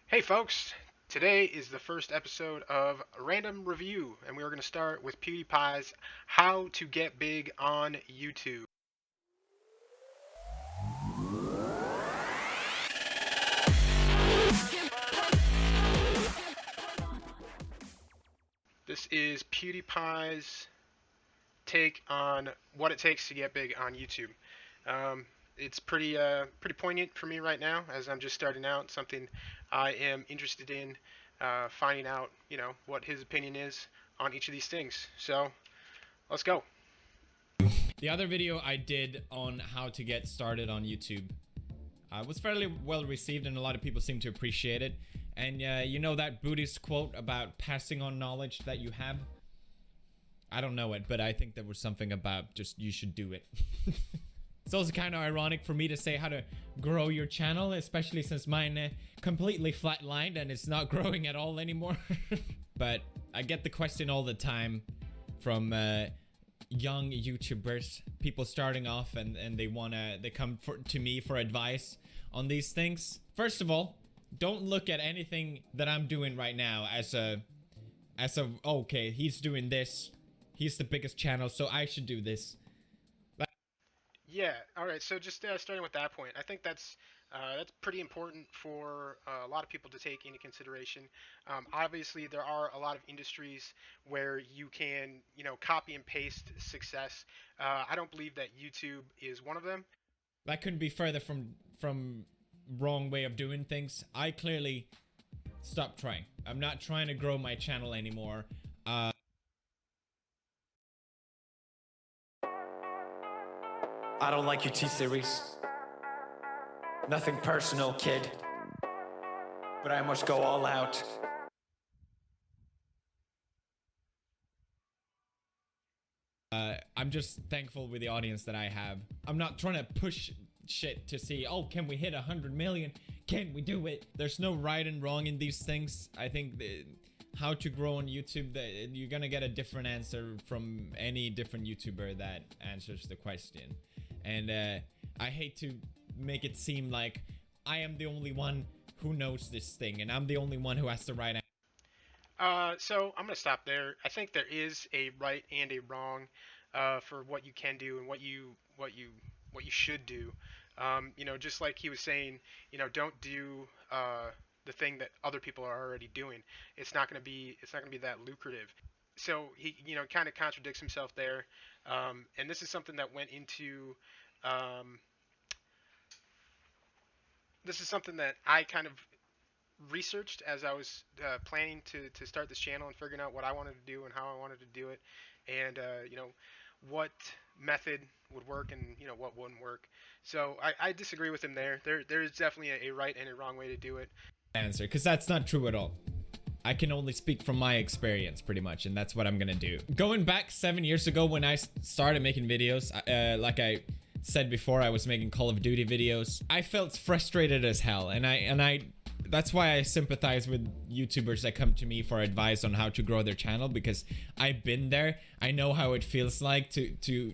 Hey folks, today is the first episode of Random Review, and we are going to start with PewDiePie's How to Get Big on YouTube. This is PewDiePie's take on what it takes to get big on YouTube. Um, it's pretty poignant for me right now, as I'm just starting out. Something I am interested in finding out, what his opinion is on each of these things. So let's go. The other video I did on how to get started on YouTube was fairly well received, and a lot of people seem to appreciate it. And you know that Buddhist quote about passing on knowledge that you have? I don't know it, but I think there was something about just you should do it. It's also kind of ironic for me to say how to grow your channel, especially since mine completely flatlined and it's not growing at all anymore. But I get the question all the time from young YouTubers, people starting off, and they come to me for advice on these things. First of all, don't look at anything that I'm doing right now as a okay, he's doing this, he's the biggest channel, so I should do this. Yeah. All right. So just starting with that point, I think that's pretty important for a lot of people to take into consideration. Obviously, there are a lot of industries where you can, copy and paste success. I don't believe that YouTube is one of them. That couldn't be further from wrong way of doing things. I clearly stopped trying. I'm not trying to grow my channel anymore. I don't like your T-Series. Nothing personal, kid. But I must go all out. I'm just thankful with the audience that I have. I'm not trying to push shit to see, oh, can we hit 100 million? Can we do it? There's no right and wrong in these things. I think how to grow on YouTube, you're gonna get a different answer from any different YouTuber that answers the question. And I hate to make it seem like I am the only one who knows this thing and I'm the only one who has the right answer. So I'm gonna stop there. I think there is a right and a wrong for what you can do and what you should do. Just like he was saying, don't do the thing that other people are already doing. It's not gonna be that lucrative. So he, kind of contradicts himself there. And this is something that went into um, this is something that I kind of researched as I was planning to start this channel and figuring out what I wanted to do and how I wanted to do it, and what method would work and what wouldn't work. So I disagree with him there. There is definitely a right and a wrong way to do it. Answer, because that's not true at all. I can only speak from my experience pretty much, and that's what I'm gonna do. Going back 7 years ago when I started making videos, like I said before, I was making Call of Duty videos. I felt frustrated as hell, and I that's why I sympathize with YouTubers that come to me for advice on how to grow their channel, because I've been there. I know how it feels like to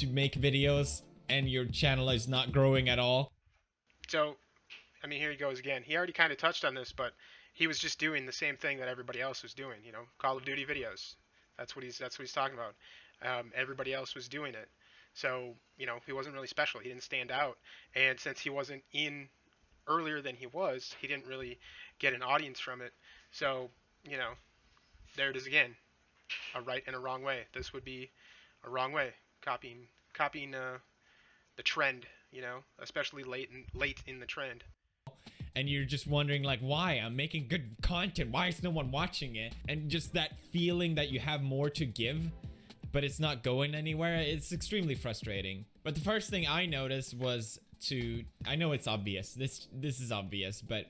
make videos and your channel is not growing at all. So I mean, here he goes again. He already kind of touched on this, but he was just doing the same thing that everybody else was doing. Call of Duty videos. That's what he's talking about. Everybody else was doing it. So he wasn't really special. He didn't stand out. And since he wasn't in earlier than he was, he didn't really get an audience from it. So you know, there it is again. A right and a wrong way. This would be a wrong way. Copying the trend. Especially late in the trend. And you're just wondering, like, why I'm making good content, why is no one watching it? And just that feeling that you have more to give but it's not going anywhere, it's extremely frustrating. But the first thing I noticed was I know it's obvious, this is obvious, but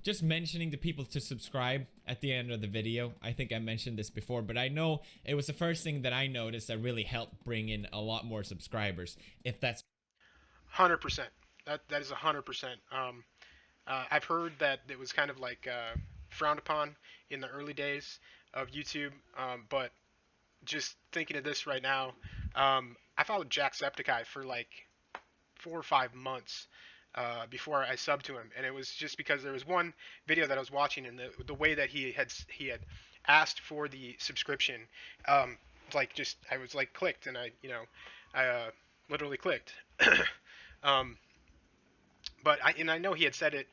just mentioning to people to subscribe at the end of the video. I think I mentioned this before, but I know it was the first thing that I noticed that really helped bring in a lot more subscribers, if that's 100%. That is 100%. I've heard that it was kind of like frowned upon in the early days of YouTube, but just thinking of this right now, I followed Jacksepticeye for like 4 or 5 months, before I subbed to him, and it was just because there was one video that I was watching, and the way that he had asked for the subscription, like just I was like clicked, and I literally clicked. um, but I know he had said it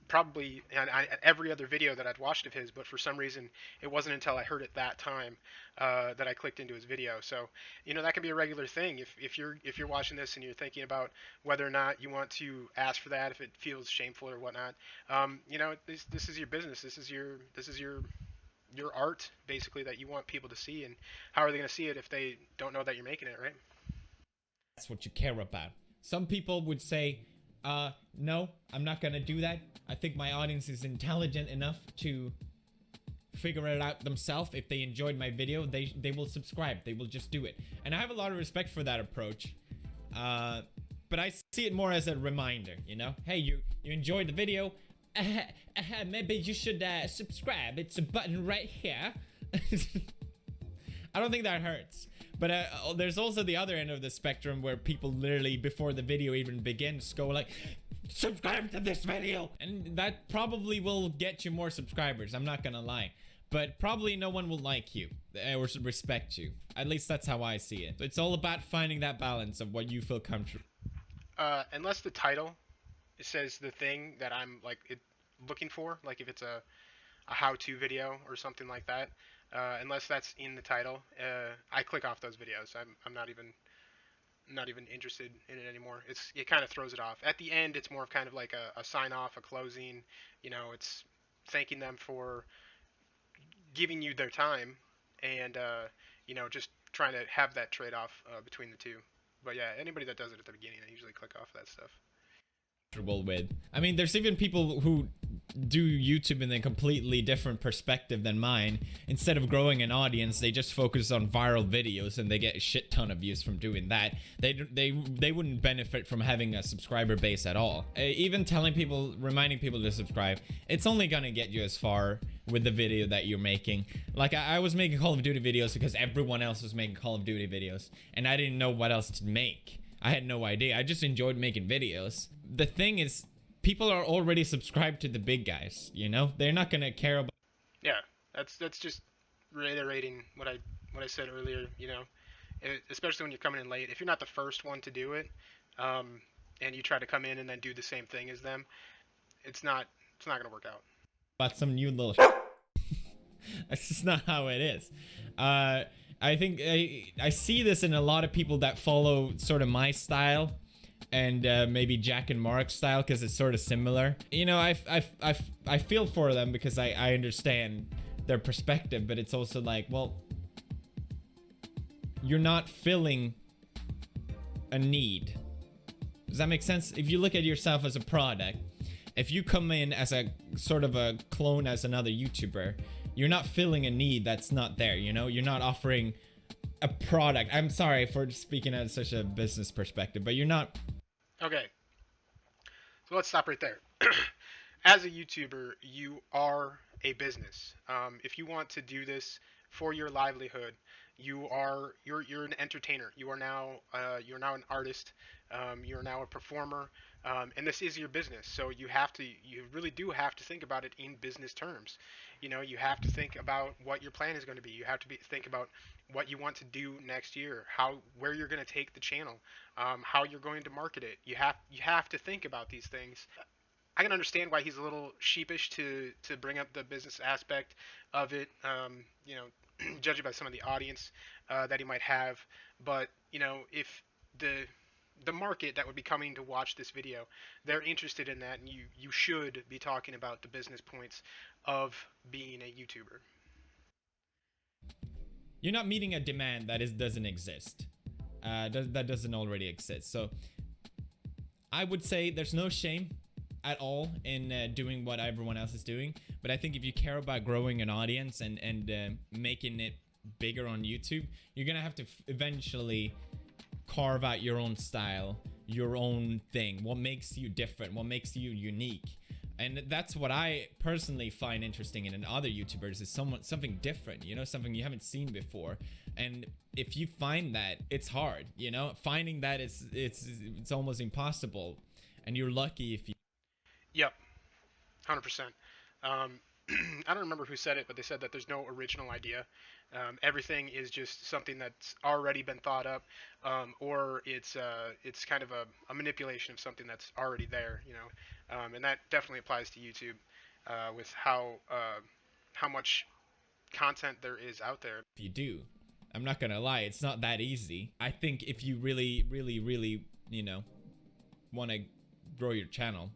probably on every other video that I'd watched of his, but for some reason it wasn't until I heard it that time that I clicked into his video. So that can be a regular thing if you're watching this and you're thinking about whether or not you want to ask for that, if it feels shameful or whatnot. This is your business. This is your art basically that you want people to see, and how are they going to see it if they don't know that you're making it, right? That's what you care about. Some people would say, no, I'm not gonna do that. I think my audience is intelligent enough to figure it out themselves. If they enjoyed my video, they will subscribe. They will just do it. And I have a lot of respect for that approach. But I see it more as a reminder, Hey, you enjoyed the video. Maybe you should subscribe. It's a button right here. I don't think that hurts. But there's also the other end of the spectrum where people literally, before the video even begins, go like, subscribe to this video. And that probably will get you more subscribers, I'm not gonna lie. But probably no one will like you or respect you. At least that's how I see it. It's all about finding that balance of what you feel comfortable. Unless the title says the thing that I'm looking for, like if it's a how-to video or something like that, unless that's in the title, I click off those videos. I'm not even interested in it anymore. It kind of throws it off. At the end, it's more of kind of like a sign off, a closing. It's thanking them for giving you their time, and just trying to have that trade off between the two. But yeah, anybody that does it at the beginning, I usually click off that stuff. With. I mean, there's even people who do YouTube in a completely different perspective than mine. Instead of growing an audience, they just focus on viral videos, and they get a shit ton of views from doing that. They wouldn't benefit from having a subscriber base at all. Even reminding people to subscribe, it's only gonna get you as far with the video that you're making. Like I was making Call of Duty videos because everyone else was making Call of Duty videos, and I didn't know what else to make. I had no idea. I just enjoyed making videos. The thing is, people are already subscribed to the big guys, They're not gonna care about... Yeah, that's just reiterating what I said earlier, especially when you're coming in late. If you're not the first one to do it, and you try to come in and then do the same thing as them, it's not gonna work out. About some new little That's just not how it is. I think I see this in a lot of people that follow sort of my style, and maybe Jack and Mark's style, because it's sort of similar. I feel for them because I understand their perspective, but it's also like, well, you're not filling a need. Does that make sense? If you look at yourself as a product, if you come in as a sort of a clone as another YouTuber, you're not filling a need that's not there, You're not offering a product. I'm sorry for speaking at such a business perspective, but you're not... Okay. So let's stop right there. As a YouTuber, you are a business. If you want to do this for your livelihood, you're an entertainer. You're now an artist. You're now a performer. And this is your business. So you really do have to think about it in business terms. You have to think about what your plan is going to be. You have to think about what you want to do next year, where you're going to take the channel, how you're going to market it. You have to think about these things. I can understand why he's a little sheepish to bring up the business aspect of it, judging by some of the audience that he might have. But if the market that would be coming to watch this video, they're interested in that, and you should be talking about the business points of being a YouTuber. You're not meeting a demand that doesn't exist. That doesn't already exist. So I would say there's no shame at all in doing what everyone else is doing. But I think if you care about growing an audience and making it bigger on YouTube, you're gonna have to eventually carve out your own style, your own thing, what makes you different, what makes you unique. And that's what I personally find interesting in other YouTubers, is something different, something you haven't seen before. And if you find that, it's hard, finding that it's almost impossible. and you're lucky if you. Yep, 100%. Um, I don't remember who said it, but they said that there's no original idea. Everything is just something that's already been thought up, or it's kind of a manipulation of something that's already there, you know. And that definitely applies to YouTube, with how much content there is out there. If you do, I'm not gonna lie, it's not that easy. I think if you really, really, really, want to grow your channel,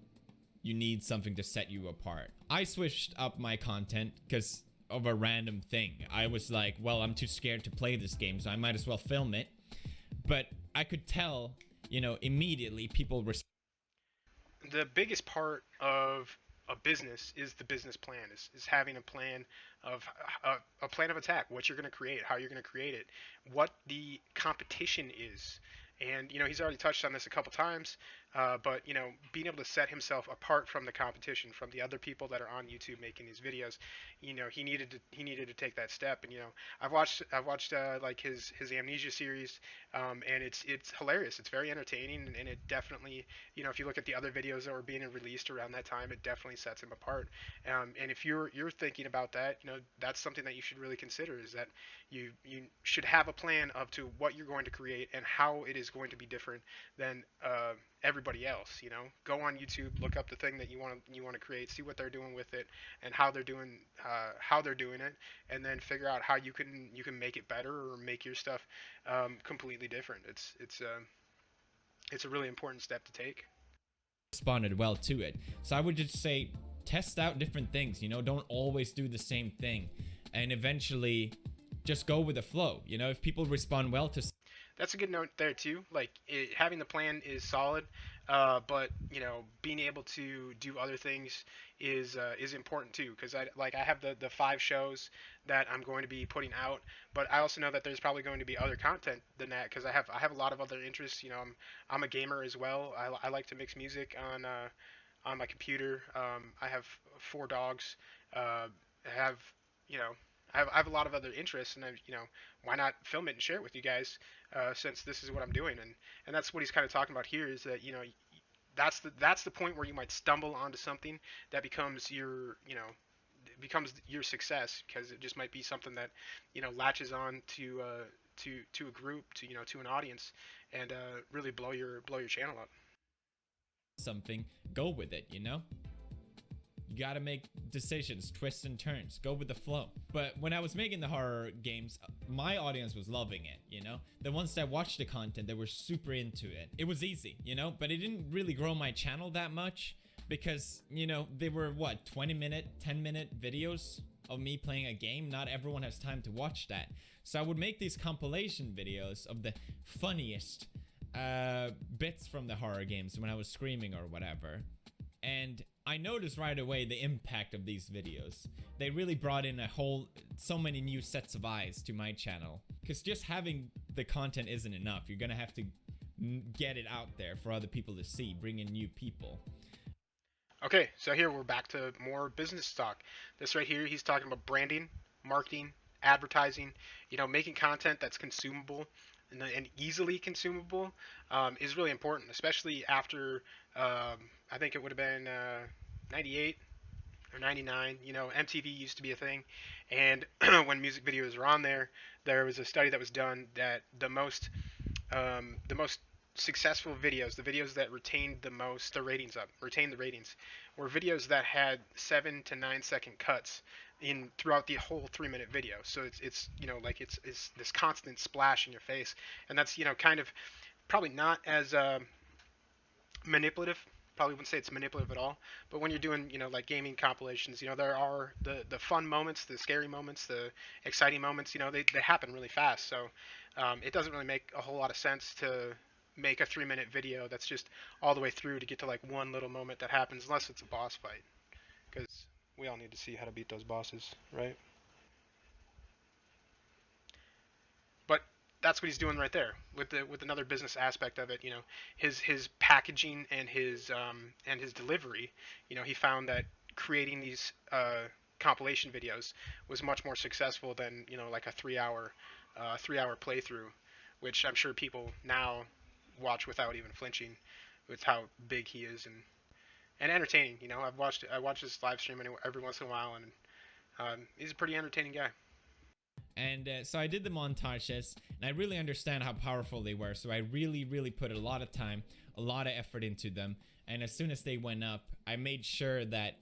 you need something to set you apart. I switched up my content because of a random thing. I was like, well, I'm too scared to play this game, so I might as well film it. But I could tell, immediately people were. The biggest part of a business is the business plan, is having a plan of a plan of attack, what you're going to create, how you're going to create it, what the competition is. And he's already touched on this a couple times, but being able to set himself apart from the competition, from the other people that are on YouTube making these videos, he needed to take that step. And I've watched like his Amnesia series, and it's hilarious. It's very entertaining, and it definitely, if you look at the other videos that were being released around that time, it definitely sets him apart. And if you're thinking about that, that's something that you should really consider, is that you should have a plan of to what you're going to create and how it is going to be different than everybody else. Go on YouTube, look up the thing that you want to create, see what they're doing with it and how they're doing it, and then figure out how you can make it better or make your stuff completely different. It's a really important step to take. Responded well to it. So I would just say test out different things, don't always do the same thing. And eventually just go with the flow. If people respond well to. That's a good note there too. Like having the plan is solid, but being able to do other things is important too. Because I have the 5 shows that I'm going to be putting out, but I also know that there's probably going to be other content than that, because I have a lot of other interests. I'm a gamer as well. I like to mix music on my computer. I have 4 dogs. I have you know I have a lot of other interests, and why not film it and share it with you guys, since this is what I'm doing. And that's what he's kind of talking about here, is that that's the point where you might stumble onto something that becomes your success, because it just might be something that latches on to a group, to an audience, and really blow your channel up. Something, go with it. You gotta make decisions, twists and turns, go with the flow. But when I was making the horror games, my audience was loving it. The ones that watched the content, they were super into it. It was easy, but it didn't really grow my channel that much, because they were 20-minute, 10-minute videos of me playing a game. Not everyone has time to watch that. So I would make these compilation videos of the funniest bits from the horror games when I was screaming or whatever. And I noticed right away the impact of these videos. They really brought in so many new sets of eyes to my channel. Because just having the content isn't enough. You're gonna have to get it out there for other people to see, bring in new people. Okay, so here we're back to more business talk. This right here, he's talking about branding, marketing, advertising, making content that's consumable and easily consumable, is really important, especially after, I think it would have been 98 or 99. MTV used to be a thing, and when music videos were on there, there was a study that was done that the most successful videos, the videos that retained retained the ratings, were videos that had 7 to 9 second cuts throughout the whole 3-minute video. So it's like it's this constant splash in your face, and that's kind of probably not as manipulative. Probably wouldn't say it's manipulative at all. But when you're doing like gaming compilations, there are the fun moments, the scary moments, the exciting moments. They happen really fast. So it doesn't really make a whole lot of sense to make a 3-minute video that's just all the way through to get to like one little moment that happens, unless it's a boss fight, because we all need to see how to beat those bosses, right? But that's what he's doing right there with another business aspect of it. His packaging and his delivery. He found that creating these compilation videos was much more successful than like a 3-hour playthrough, which I'm sure people now watch without even flinching. with how big he is and entertaining. You know, I watch his live stream every once in a while, and he's a pretty entertaining guy. And so I did the montages, and I really understand how powerful they were. So I really put a lot of time, a lot of effort into them. And as soon as they went up, I made sure that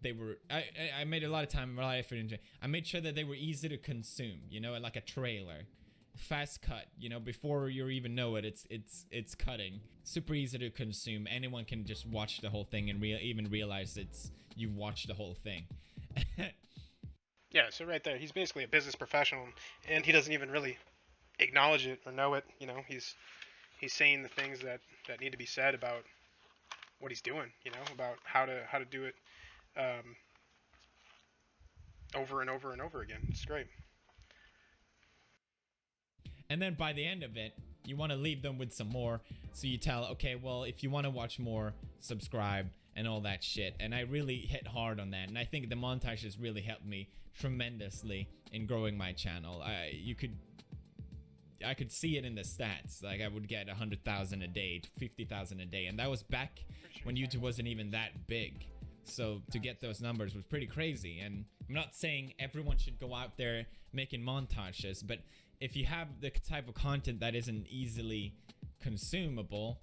they were. I made a lot of time, a lot of effort into it. I made sure that they were easy to consume. You know, like a trailer, fast cut. You know, before you even know it, it's cutting. Super easy to consume. Anyone can just watch the whole thing and even realize you've watched the whole thing. Yeah, so right there, he's basically a business professional, and he doesn't even really acknowledge it or know it. You know, he's saying the things that need to be said about what he's doing. You know, about how to do it over and over and over again. It's great. And then by the end of it, you want to leave them with some more. So you tell, okay, well, if you want to watch more, subscribe and all that shit. And I really hit hard on that. And I think the montages really helped me tremendously in growing my channel. I could see it in the stats. Like I would get 100,000 a day, 50,000 a day. And that was back when YouTube wasn't even that big. So to get those numbers was pretty crazy. And I'm not saying everyone should go out there making montages, but if you have the type of content that isn't easily consumable,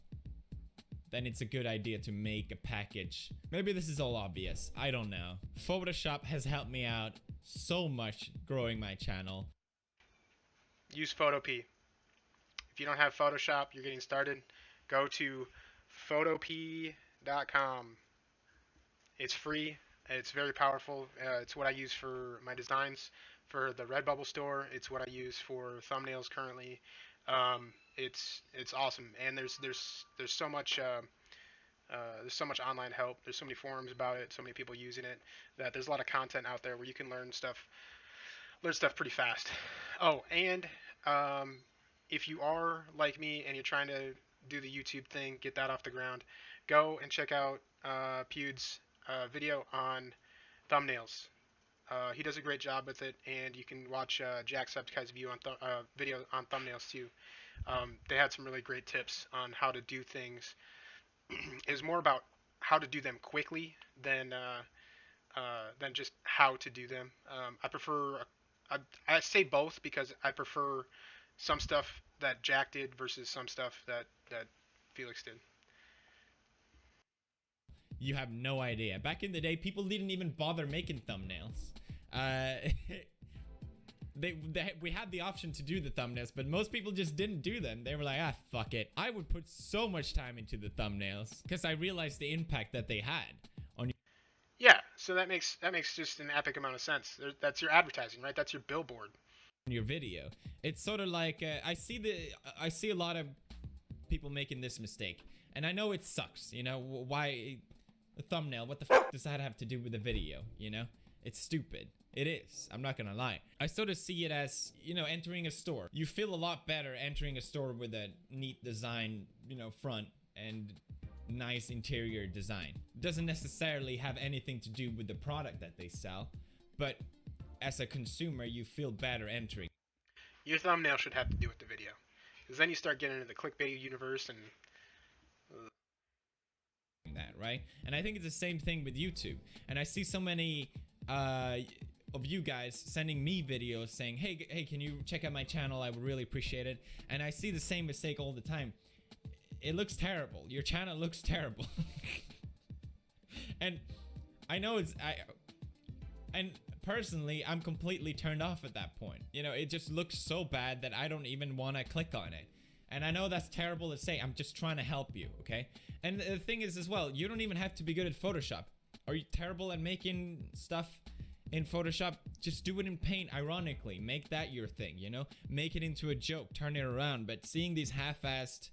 then it's a good idea to make a package. Maybe this is all obvious. I don't know. Photoshop has helped me out so much growing my channel. Use Pewdiepie. If you don't have Photoshop, you're getting started, go to Pewdiepie.com. It's free. It's very powerful. It's what I use for my designs for the Redbubble store. It's what I use for thumbnails currently. It's awesome, and there's so much online help. There's so many forums about it, so many people using it, that there's a lot of content out there where you can learn stuff pretty fast. Oh, and if you are like me and you're trying to do the YouTube thing, get that off the ground, go and check out Pewd's video on thumbnails. He does a great job with it, and you can watch Jacksepticeye's video on thumbnails too. They had some really great tips on how to do things. It was more about how to do them quickly than just how to do them. I say both because I prefer some stuff that Jack did versus some stuff that Felix did. You have no idea. Back in the day, people didn't even bother making thumbnails. We had the option to do the thumbnails, but most people just didn't do them. They were like, fuck it. I would put so much time into the thumbnails because I realized the impact that they had on. Yeah, so that makes just an epic amount of sense. That's your advertising, right? That's your billboard. Your video. It's sort of like I see a lot of people making this mistake, and I know it sucks. You know, why a thumbnail? What the fuck does that have to do with the video? You know, it's stupid. It is. I'm not gonna lie. I sort of see it as, you know, entering a store. You feel a lot better entering a store with a neat design, you know, front and nice interior design. It doesn't necessarily have anything to do with the product that they sell, but as a consumer, you feel better entering. Your thumbnail should have to do with the video, because then you start getting into the clickbait universe and that, right? And I think it's the same thing with YouTube. And I see so many of you guys sending me videos saying, hey, can you check out my channel? I would really appreciate it. And I see the same mistake all the time. It looks terrible. Your channel looks terrible. And I know and personally, I'm completely turned off at that point. You know, it just looks so bad that I don't even want to click on it. And I know that's terrible to say. I'm just trying to help you, okay? And the thing is as well, you don't even have to be good at Photoshop. Are you terrible at making stuff in Photoshop? Just do it in Paint, ironically. Make that your thing, you know? Make it into a joke, turn it around. But seeing these half-assed...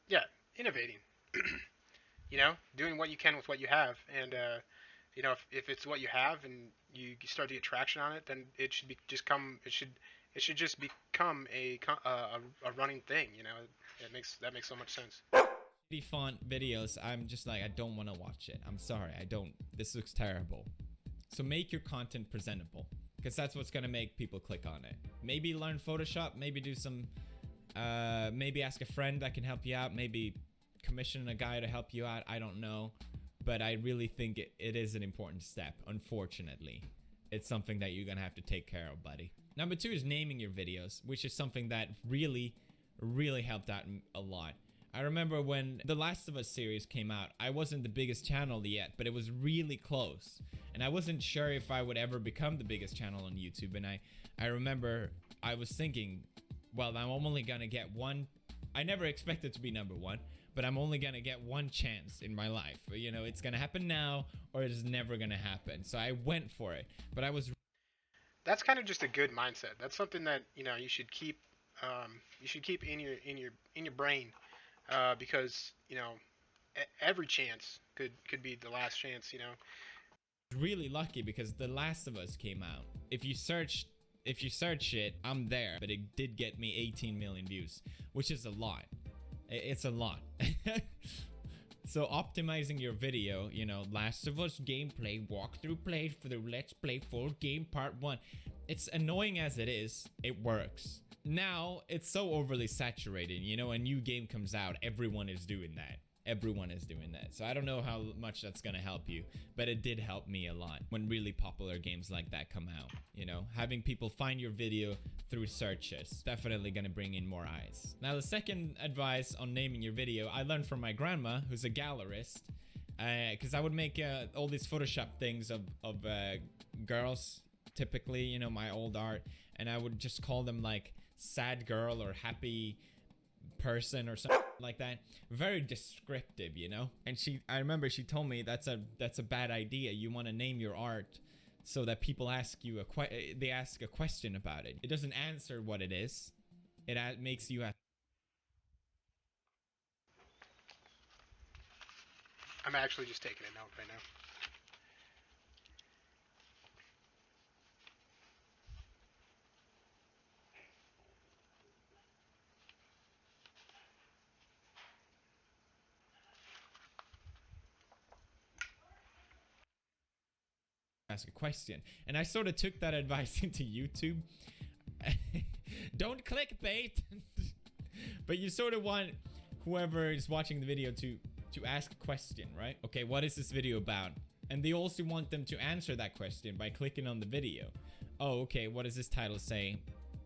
Yeah, innovating. You know, doing what you can with what you have. And, you know, if it's what you have and you start to get traction on it, then it should it should just become a running thing, you know? That makes so much sense. Font videos, I'm just like, I don't want to watch it. I'm sorry, I don't. This looks terrible. So make your content presentable, because that's what's gonna make people click on it. Maybe learn Photoshop, maybe do some maybe ask a friend that can help you out, maybe commission a guy to help you out, I don't know. But I really think it is an important step, unfortunately. It's something that you're gonna have to take care of, buddy. Number 2 is naming your videos, which is something that really helped out a lot. I remember when The Last of Us series came out, I wasn't the biggest channel yet, but it was really close. And I wasn't sure if I would ever become the biggest channel on YouTube. And I remember I was thinking, well, I'm only gonna get one. I never expected to be number 1, but I'm only gonna get one chance in my life. You know, it's gonna happen now or it's never gonna happen. So I went for it. But I was That's kind of just a good mindset. That's something that you should keep. You should keep in your brain, because every chance could be the last chance. really lucky because The Last of Us came out. If you search it, I'm there, but it did get me 18 million views, which is a lot. It's a lot. So optimizing your video, Last of Us gameplay walkthrough playthrough Let's Play full game part 1. It's annoying as it is, it works. Now it's so overly saturated, a new game comes out, everyone is doing that. So I don't know how much that's gonna help you, but it did help me a lot when really popular games like that come out. Having people find your video through searches, definitely gonna bring in more eyes. Now the second advice on naming your video, I learned from my grandma, who's a gallerist, because I would make all these Photoshop things of girls, typically, my old art, and I would just call them like sad girl or happy person or something like that. Very descriptive, and I remember she told me that's a bad idea. You want to name your art so that people ask you they ask a question about it. It doesn't answer what it is. It makes you I'm actually just taking a note right now. ask a question. And I sort of took that advice into YouTube. Don't clickbait. But you sort of want whoever is watching the video to ask a question, right? Okay, what is this video about? And they also want them to answer that question by clicking on the video. Oh, okay, what does this title say?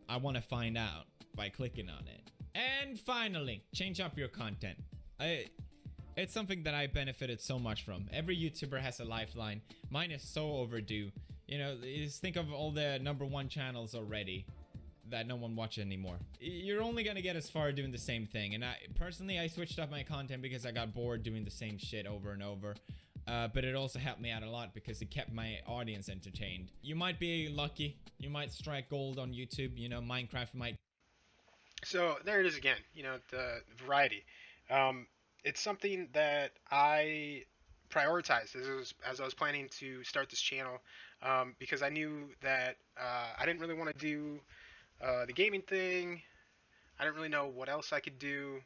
I want to find out by clicking on it. And finally, change up your content. It's something that I benefited so much from. Every YouTuber has a lifeline. Mine is so overdue. Just think of all the #1 channels already that no one watches anymore. You're only gonna get as far doing the same thing. And I switched up my content because I got bored doing the same shit over and over. But it also helped me out a lot because it kept my audience entertained. You might be lucky. You might strike gold on YouTube. Minecraft might. So there it is again. The variety. It's something that I prioritized as I was planning to start this channel, because I knew that I didn't really want to do the gaming thing. I didn't really know what else I could do.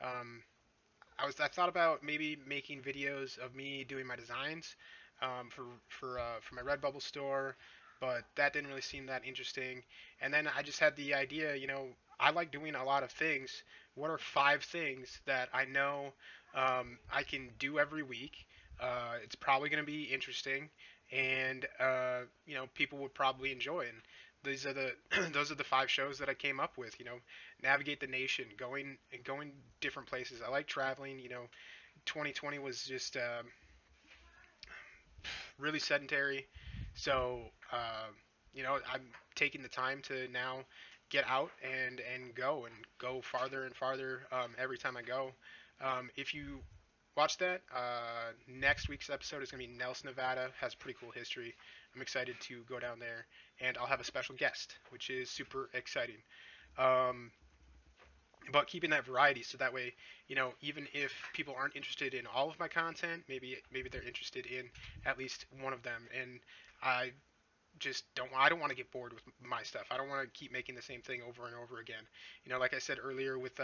I thought about maybe making videos of me doing my designs, for my Redbubble store, but that didn't really seem that interesting. And then I just had the idea, I like doing a lot of things. What are 5 things that I know I can do every week? It's probably going to be interesting, and people would probably enjoy. And these are the those are the 5 shows that I came up with. Navigate the nation, going different places. I like traveling. 2020 was just really sedentary, so I'm taking the time to now get out and go farther and farther, every time I go. If you watch that, next week's episode is going to be Nelson, Nevada. Has a pretty cool history. I'm excited to go down there, and I'll have a special guest, which is super exciting. But keeping that variety, so that way, even if people aren't interested in all of my content, maybe they're interested in at least one of them. And I I don't want to get bored with my stuff. I don't want to keep making the same thing over and over again. Like I said earlier with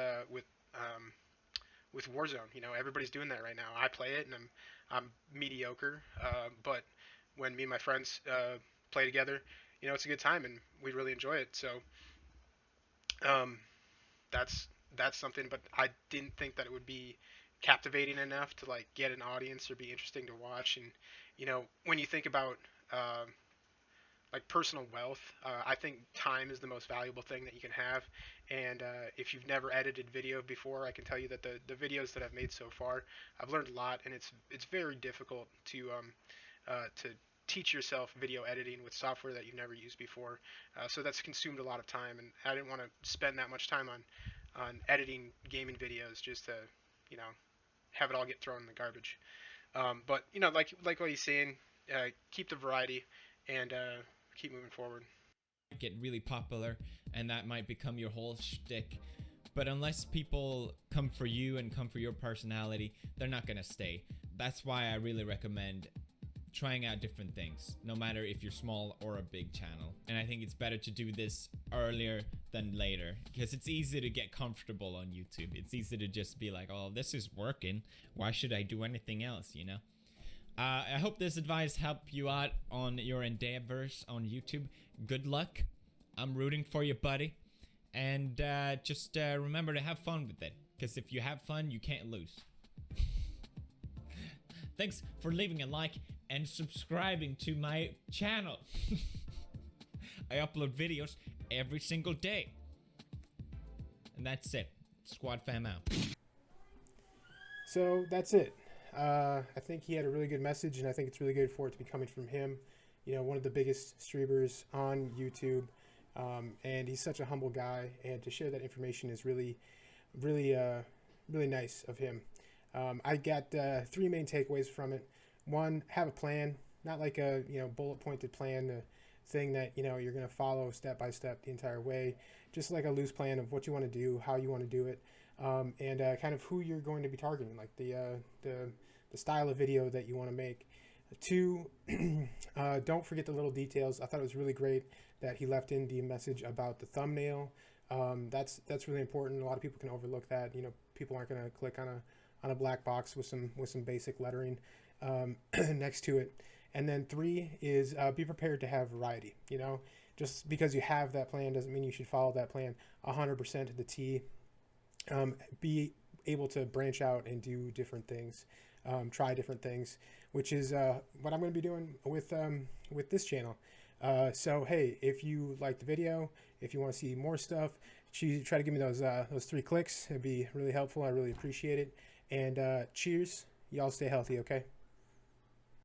Warzone, everybody's doing that right now. I play it and I'm mediocre, but when me and my friends play together, it's a good time and we really enjoy it. So um, that's something. But I didn't think that it would be captivating enough to like get an audience or be interesting to watch. And when you think about like personal wealth, I think time is the most valuable thing that you can have. And if you've never edited video before, I can tell you that the videos that I've made so far, I've learned a lot, and it's very difficult to teach yourself video editing with software that you've never used before. So that's consumed a lot of time, and I didn't want to spend that much time on editing gaming videos just to you know have it all get thrown in the garbage. But like what he's saying, keep the variety and keep moving forward. Get really popular, and that might become your whole shtick. But unless people come for you and come for your personality, they're not gonna stay. That's why I really recommend trying out different things, no matter if you're small or a big channel. And I think it's better to do this earlier than later, because it's easy to get comfortable on YouTube. It's easy to just be like, oh, this is working, why should I do anything else, you know? I hope this advice helped you out on your endeavors on YouTube. Good luck. I'm rooting for you, buddy. And just remember to have fun with it, because if you have fun, you can't lose. Thanks for leaving a like and subscribing to my channel. I upload videos every single day. And that's it. Squad fam out. So that's it. I think he had a really good message, and I think it's really good for it to be coming from him. One of the biggest streamers on YouTube, and he's such a humble guy. And to share that information is really, really, really nice of him. I got 3 main takeaways from it. One, have a plan, not like a bullet pointed plan, a thing that you're going to follow step by step the entire way. Just like a loose plan of what you want to do, how you want to do it, and kind of who you're going to be targeting, like the style of video that you want to make. 2, don't forget the little details. I thought it was really great that he left in the message about the thumbnail. That's really important. A lot of people can overlook that. People aren't going to click on a black box with some basic lettering next to it. And then 3 is be prepared to have variety. Just because you have that plan doesn't mean you should follow that plan 100% to the T. Be able to branch out and do different things, try different things, which is what I'm going to be doing with this channel. So hey, if you like the video, if you want to see more stuff, try to give me those 3 clicks. It'd be really helpful. I really appreciate it. And cheers. Y'all stay healthy, okay?